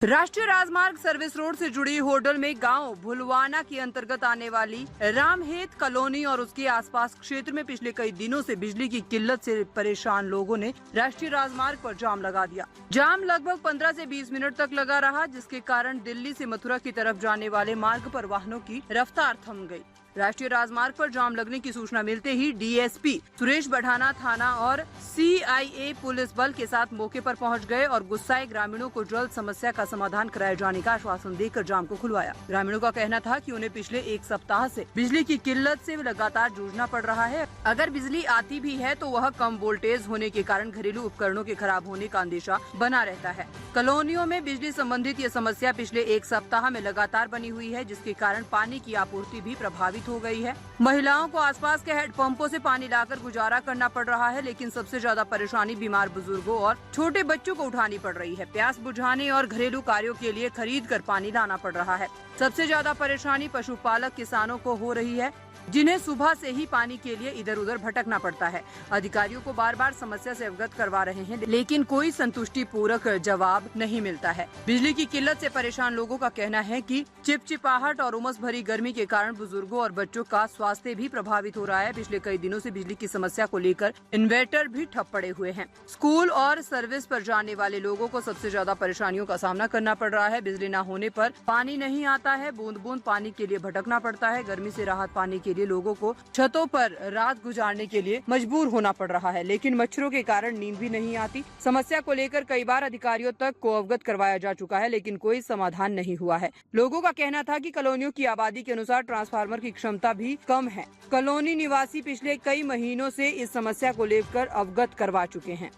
राष्ट्रीय राजमार्ग service road से जुड़ी होडल में गांव भुलवाना के अंतर्गत आने वाली रामहेत कॉलोनी और उसके आसपास क्षेत्र में पिछले कई दिनों से बिजली की किल्लत से परेशान लोगों ने राष्ट्रीय राजमार्ग पर जाम लगा दिया। जाम लगभग 15 से 20 मिनट तक लगा रहा, जिसके कारण दिल्ली से मथुरा की तरफ जाने वाले मार्ग पर वाहनों की रफ्तार थम गई। राष्ट्रीय राजमार्ग पर जाम लगने की सूचना मिलते ही डीएसपी सुरेश बढ़ाना थाना और सीआईए पुलिस बल के साथ मौके पर पहुंच गए और गुस्साए ग्रामीणों को जल्द समस्या का समाधान कराए जाने का आश्वासन देकर जाम को खुलवाया। ग्रामीणों का कहना था कि उन्हें पिछले एक सप्ताह से बिजली की किल्लत से लगातार जूझना पड़ रहा है। अगर बिजली आती भी है तो वह कम वोल्टेज होने के कारण घरेलू उपकरणों के खराब होने का अंदेशा बना रहता है। कॉलोनियों में बिजली संबंधित ये समस्या पिछले एक सप्ताह में लगातार बनी हुई है, जिसके कारण पानी की आपूर्ति भी प्रभावित हो गई है। महिलाओं को आसपास के हैंडपंपों से पानी लाकर गुजारा करना पड़ रहा है, लेकिन सबसे ज्यादा परेशानी बीमार बुजुर्गों और छोटे बच्चों को उठानी पड़ रही है। प्यास बुझाने और घरेलू कार्यों के लिए खरीद कर पानी लाना पड़ रहा है। सबसे ज्यादा परेशानी पशुपालक किसानों को हो रही है, जिन्हें सुबह से ही पानी के लिए इधर उधर भटकना पड़ता है। अधिकारियों को बार बार समस्या से अवगत करवा रहे हैं, लेकिन कोई संतुष्टि पूर्वक जवाब नहीं मिलता है। बिजली की किल्लत से परेशान लोगों का कहना है कि चिपचिपाहट और उमस भरी गर्मी के कारण बुजुर्गों और बच्चों का स्वास्थ्य भी प्रभावित हो रहा है। पिछले कई दिनों से बिजली की समस्या को लेकर इन्वर्टर भी ठप पड़े हुए हैं। स्कूल और सर्विस पर जाने वाले लोगों को सबसे ज्यादा परेशानियों का सामना करना पड़ रहा है। बिजली न होने पर पानी नहीं आता है, बूंद बूंद पानी के लिए भटकना पड़ता है। गर्मी से राहत पाने के लिए लोगों को छतों पर रात गुजारने के लिए मजबूर होना पड़ रहा है, लेकिन मच्छरों के कारण नींद भी नहीं आती। समस्या को लेकर कई बार अधिकारियों तक को अवगत करवाया जा चुका है, लेकिन कोई समाधान नहीं हुआ है। लोगों का कहना था कि कॉलोनियों की आबादी के अनुसार ट्रांसफार्मर की क्षमता भी कम है। कॉलोनी निवासी पिछले कई महीनों से इस समस्या को लेकर अवगत करवा चुके हैं।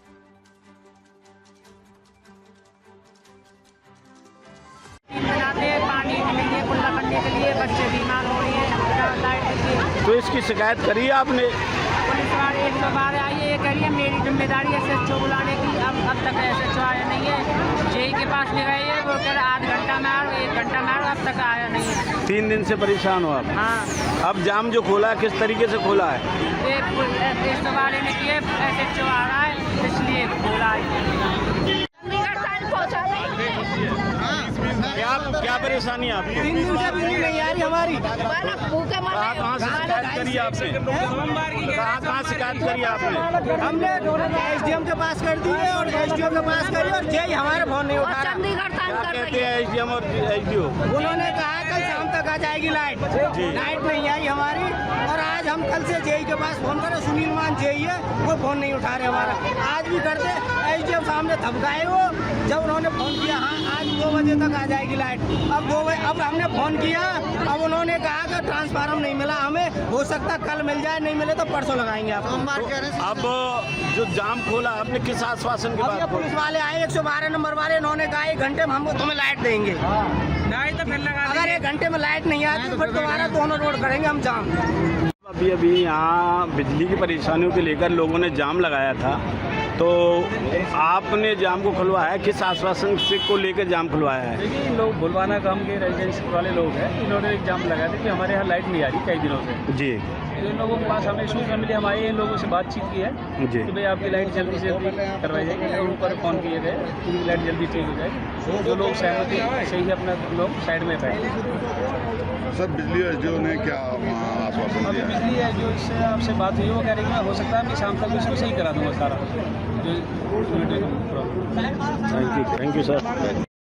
पानी नहीं है, कुल्ला करने के लिए बच्चे बीमार हो रहे हैं। तो इसकी शिकायत करी आपने? पुलिस वाले एक दो बार आई है, ये करिए मेरी जिम्मेदारी है एसएचओ बुलाने की। अब तक एसएचओ आया नहीं है। जेई के पास ले गए हैं, वो कह रहे आध घंटा में आओ, 1 घंटा में आओ, अब तक आया नहीं है। 3 दिन से परेशान हो आप? हाँ। अब जाम जो खोला है किस तरीके से खोला है? एक वाले ने किए, एसएचओ आ रहा है इसलिए खोला है। क्या परेशानी है आपको? 3 दिन से बिजली नहीं आ रही हमारी। कहाँ से शिकायत करी आपने? कहाँ शिकायत करी आपने? हमने एसडीएम के पास कर दी है और एसडीओ के पास करी और जेई हमारे फोन नहीं उठा रहा। क्या कहते हैं एसडीएम और एसडीओ? उन्होंने कहा कल शाम तक आ जाएगी लाइट। लाइट नहीं आई हमारी और आज हम कल से जेई के पास फोन करे, सुनील मान जेई है, वो फोन नहीं उठा रहे हमारा। आज भी करते एसडीएम सामने धमकाए वो, जब उन्होंने फोन किया हाँ आज 2 बजे तक आ जाएगी लाइट। अब हमने फोन किया, अब उन्होंने कहा कि ट्रांसफार्मर नहीं मिला हमें, हो सकता कल मिल जाए, नहीं मिले तो परसों लगाएंगे आपको। अब जो जाम खोला आपने किस आश्वासन के बाद? पुलिस वाले आए 112 नंबर वाले, इन्होंने कहा 1 घंटे में हम तुम्हें लाइट देंगे। नहीं तो फिर लगा, अगर 1 घंटे में लाइट नहीं आती तो फिर दोबारा दोनों रोड करेंगे हम जाम। अभी यहाँ बिजली की परेशानियों के लेकर लोगों ने जाम लगाया था, तो आपने जाम को खुलवाया, किस आश्वासन से को लेकर जाम खुलवाया है? देखिए लोग भुलवाना गांव के रेजिडेंसी वाले लोग हैं, इन्होंने एक जाम लगाया था कि हमारे यहाँ लाइट नहीं आ रही कई दिनों से जी। तो इन लोगों के पास हमें सूचना मिली, हमारे इन लोगों से बातचीत की है जी कि भाई आपकी लाइट जल्दी से जल्दी करवाई जाएगी। और ऊपर फ़ोन किए गए कि लाइट जल्दी ठीक हो जाएगी। जो लोग सहमति सही अपना लोग साइड में बैठे। सर बिजली एसडीओ ने क्या आश्वासन अभी दिया? बिजली एसडीओ इससे आपसे बात हुई, वो कह रही है हो सकता है मैं शाम तक इसको सही करा दूँगा सारा जो। Thank you sir.